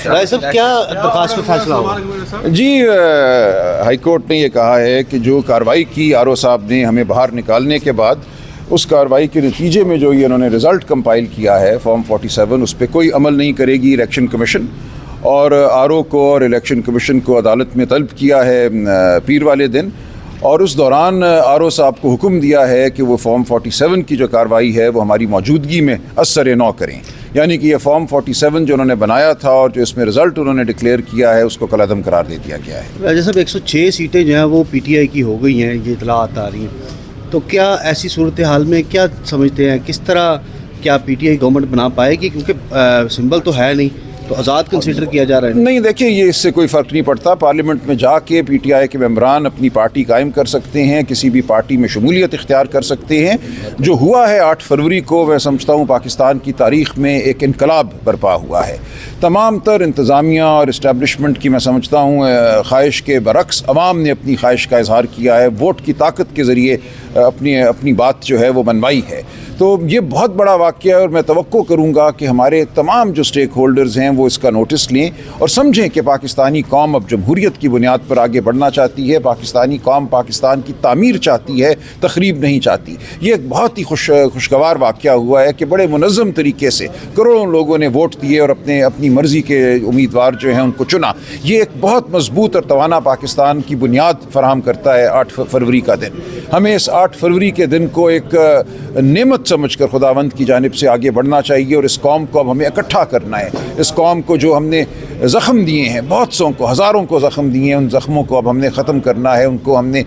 رائے صاحب کیا درخواست میں فیصلہ ہوگا؟ جی ہائی کورٹ نے یہ کہا ہے کہ جو کارروائی کی آر او صاحب نے ہمیں باہر نکالنے کے بعد، اس کارروائی کے نتیجے میں جو یہ انہوں نے رزلٹ کمپائل کیا ہے فارم 47، اس پہ کوئی عمل نہیں کرے گی الیکشن کمیشن، اور آر او کو اور الیکشن کمیشن کو عدالت میں طلب کیا ہے پیر والے دن، اور اس دوران آر او صاحب کو حکم دیا ہے کہ وہ فارم 47 کی جو کارروائی ہے وہ ہماری موجودگی میں اثر نو کریں، یعنی کہ یہ فارم 47 جو انہوں نے بنایا تھا اور جو اس میں رزلٹ انہوں نے ڈکلیئر کیا ہے اس کو کالعدم قرار دے دیا گیا ہے۔ راجہ صاحب 106 سیٹیں جو ہیں وہ پی ٹی آئی کی ہو گئی ہیں، یہ اطلاعات آ رہی ہیں، تو کیا ایسی صورتحال میں کیا سمجھتے ہیں کس طرح کیا پی ٹی آئی گورنمنٹ بنا پائے گی؟ کیونکہ سمبل تو ہے نہیں، تو آزاد کنسیڈر کیا جا رہا ہے۔ نہیں دیکھیں، یہ اس سے کوئی فرق نہیں پڑتا، پارلیمنٹ میں جا کے پی ٹی آئی کے ممبران اپنی پارٹی قائم کر سکتے ہیں، کسی بھی پارٹی میں شمولیت اختیار کر سکتے ہیں۔ جو ہوا ہے 8 فروری کو، میں سمجھتا ہوں پاکستان کی تاریخ میں ایک انقلاب برپا ہوا ہے۔ تمام تر انتظامیہ اور اسٹیبلشمنٹ کی میں سمجھتا ہوں خواہش کے برعکس عوام نے اپنی خواہش کا اظہار کیا ہے، ووٹ کی طاقت کے ذریعے اپنی بات جو ہے وہ منوائی ہے۔ تو یہ بہت بڑا واقعہ ہے، اور میں توقع کروں گا کہ ہمارے تمام جو سٹیک ہولڈرز ہیں وہ اس کا نوٹس لیں اور سمجھیں کہ پاکستانی قوم اب جمہوریت کی بنیاد پر آگے بڑھنا چاہتی ہے، پاکستانی قوم پاکستان کی تعمیر چاہتی ہے، تخریب نہیں چاہتی۔ یہ ایک بہت ہی خوشگوار واقعہ ہوا ہے کہ بڑے منظم طریقے سے کروڑوں لوگوں نے ووٹ دیے اور اپنی مرضی کے امیدوار جو ہیں ان کو چنا۔ یہ ایک بہت مضبوط اور توانا پاکستان کی بنیاد فراہم کرتا ہے 8 فروری کا دن۔ ہمیں اس 8 فروری کے دن کو ایک نعمت سمجھ کر خداوند کی جانب سے آگے بڑھنا چاہیے، اور اس قوم کو اب ہمیں اکٹھا کرنا ہے۔ اس قوم کو جو ہم نے زخم دیے ہیں، بہت سوں کو، ہزاروں کو زخم دیے ہیں، ان زخموں کو اب ہم نے ختم کرنا ہے، ان کو ہم نے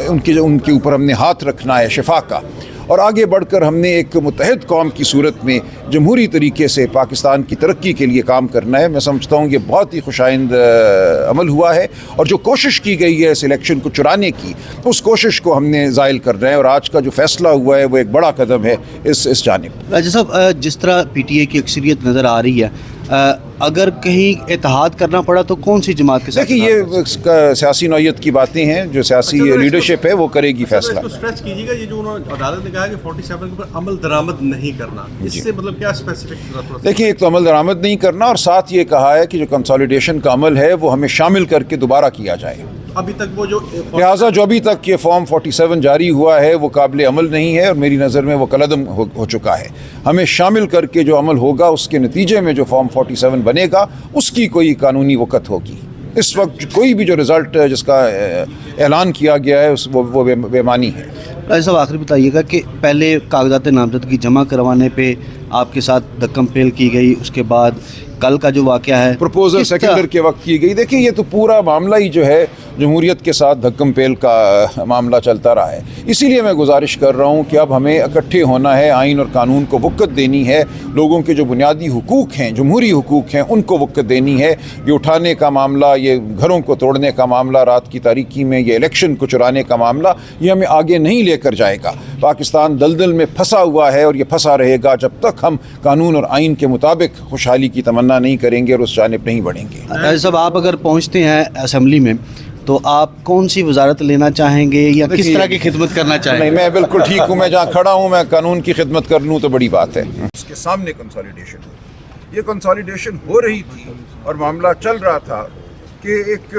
ان کے اوپر ہم نے ہاتھ رکھنا ہے شفا کا، اور آگے بڑھ کر ہم نے ایک متحد قوم کی صورت میں جمہوری طریقے سے پاکستان کی ترقی کے لیے کام کرنا ہے۔ میں سمجھتا ہوں یہ بہت ہی خوشائند عمل ہوا ہے، اور جو کوشش کی گئی ہے اس الیکشن کو چرانے کی، اس کوشش کو ہم نے زائل کرنا ہے، اور آج کا جو فیصلہ ہوا ہے وہ ایک بڑا قدم ہے اس جانب۔ راجہ صاحب جس طرح پی ٹی آئی کی اکثریت نظر آ رہی ہے، اگر کہیں اتحاد کرنا پڑا تو کون سی جماعت کے ساتھ؟ دیکھیے، یہ سیاسی نوعیت کی باتیں ہیں، جو سیاسی لیڈرشپ ہے وہ کرے گی فیصلہ۔ اسٹریچ کیجیے گا، یہ جو انہوں نے عدالت نے کہا کہ 47 کے اوپر عمل درآمد نہیں کرنا، اس سے مطلب کیا اسپیسیفک؟ دیکھیے، ایک تو عمل درآمد نہیں کرنا، اور ساتھ یہ کہا ہے کہ جو کنسالیڈیشن کا عمل ہے وہ ہمیں شامل کر کے دوبارہ کیا جائے۔ ابھی تک وہ جو لہٰذا جو ابھی تک یہ فارم 47 جاری ہوا ہے وہ قابل عمل نہیں ہے، اور میری نظر میں وہ کالعدم ہو چکا ہے۔ ہمیں شامل کر کے جو عمل ہوگا اس کے نتیجے میں جو فارم 47 بنے گا اس کی کوئی قانونی وقت ہوگی۔ اس وقت کوئی بھی جو رزلٹ جس کا اعلان کیا گیا ہے وہ بے معنی ہے۔ راجہ صاحب آخری بتائیے گا کہ پہلے کاغذات نامزدگی جمع کروانے پہ آپ کے ساتھ دھکم پیل کی گئی، اس کے بعد کل کا جو واقعہ ہے پروپوزل سیکنڈر کے وقت کی گئی۔ دیکھیں، یہ تو پورا معاملہ ہی جو ہے جمہوریت کے ساتھ دھکم پیل کا معاملہ چلتا رہا ہے۔ اسی لیے میں گزارش کر رہا ہوں کہ اب ہمیں اکٹھے ہونا ہے، آئین اور قانون کو وقت دینی ہے، لوگوں کے جو بنیادی حقوق ہیں، جمہوری حقوق ہیں، ان کو وقت دینی ہے۔ یہ اٹھانے کا معاملہ، یہ گھروں کو توڑنے کا معاملہ رات کی تاریکی میں، یہ الیکشن کو چرانے کا معاملہ، یہ ہمیں آگے نہیں لے کر جائے گا۔ پاکستان دلدل میں پھنسا ہوا ہے، اور یہ پھنسا رہے گا جب تک ہم قانون اور آئین کے مطابق خوشحالی کی تمنا نہیں کریں گے اور اس جانب نہیں بڑھیں گے۔ راجہ صاحب آپ اگر پہنچتے ہیں اسمبلی میں تو آپ کون سی وزارت لینا چاہیں گے یا کس طرح کی خدمت کرنا چاہیں گے؟ نہیں، میں بالکل ٹھیک ہوں، میں جہاں کھڑا ہوں میں قانون کی خدمت کر لوں تو بڑی بات ہے۔ اس کے سامنے کنسالیڈیشن ہوئی، یہ کنسالیڈیشن ہو رہی تھی اور معاملہ چل رہا تھا کہ ایک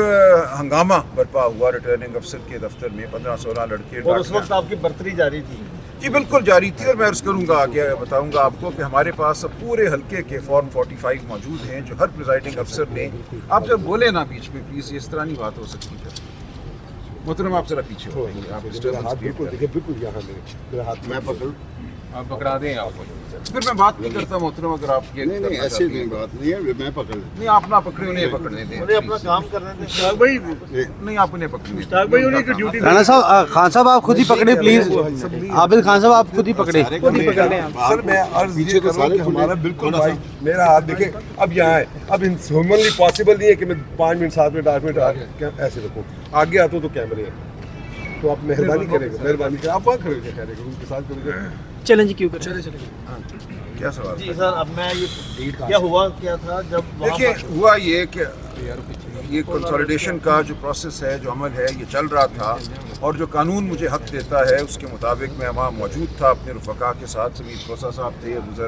ہنگامہ برپا ہوا ریٹرننگ افسر کے دفتر میں، 15-16 لڑکے، اور اس وقت آپ کی برتری جاری تھی؟ جی بالکل جاری تھی، اور میں عرض کروں گا، آگے بتاؤں گا آپ کو کہ ہمارے پاس اب پورے حلقے کے فارم 45 موجود ہیں، جو ہر پریزائڈنگ افسر نے۔ آپ جب بولے نا بیچ میں پلیز، اس طرح نہیں بات ہو سکتی ہے۔ محترم آپ ذرا پیچھے ہو جائیے، آپ بالکل یہاں میرے ہاتھ میں پکڑ، آپ پکڑا دیں آپ کو، پھر میں بات نہیں کرتا محترم، اگر آپ یہ نہیں ایسی بات نہیں ہے، میں پکڑ نہیں، آپ نہ پکڑے، انہیں پکڑنے دیں، انہیں اپنا کام کرنے دیں۔ مشتاق بھائی نہیں، آپ انہیں پکڑنے دیں۔ مشتاق بھائی انہیں کی ڈیوٹی۔ رانا صاحب، خان صاحب آپ خود ہی پکڑے پلیز، عابد خان صاحب آپ خود ہی پکڑے۔ سر میں عرض یہ کروں کہ ہمارا بالکل بھائی میرا ہاتھ دیکھیں، اب یہاں ہے، اب ہیومنلی پاسبل نہیں ہے کہ میں 5 منٹ 7 منٹ 8 منٹ ایسے رکھوں، آگے آتا ہوں تو کیمرے ہیں، تو آپ مہربانی کریں گے، مہربانی کریں، آپ وہاں کھڑے ہو کے کہہ رہے ہیں ان کے ساتھ کریں گے۔ چلیں جی، کیوں کریں؟ کیا سوال؟ جی سر، اب میں یہ کیا ہوا کیا تھا جب دیکھیے، ہوا یہ کہ یہ کنسالیڈیشن کا جو پروسیس ہے، جو عمل ہے، یہ چل رہا تھا، اور جو قانون مجھے حق دیتا ہے اس کے مطابق میں وہاں موجود تھا اپنے رفقا کے ساتھ، سمیر کوسا صاحب تھے، ابوذر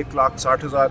1,60,000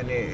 NA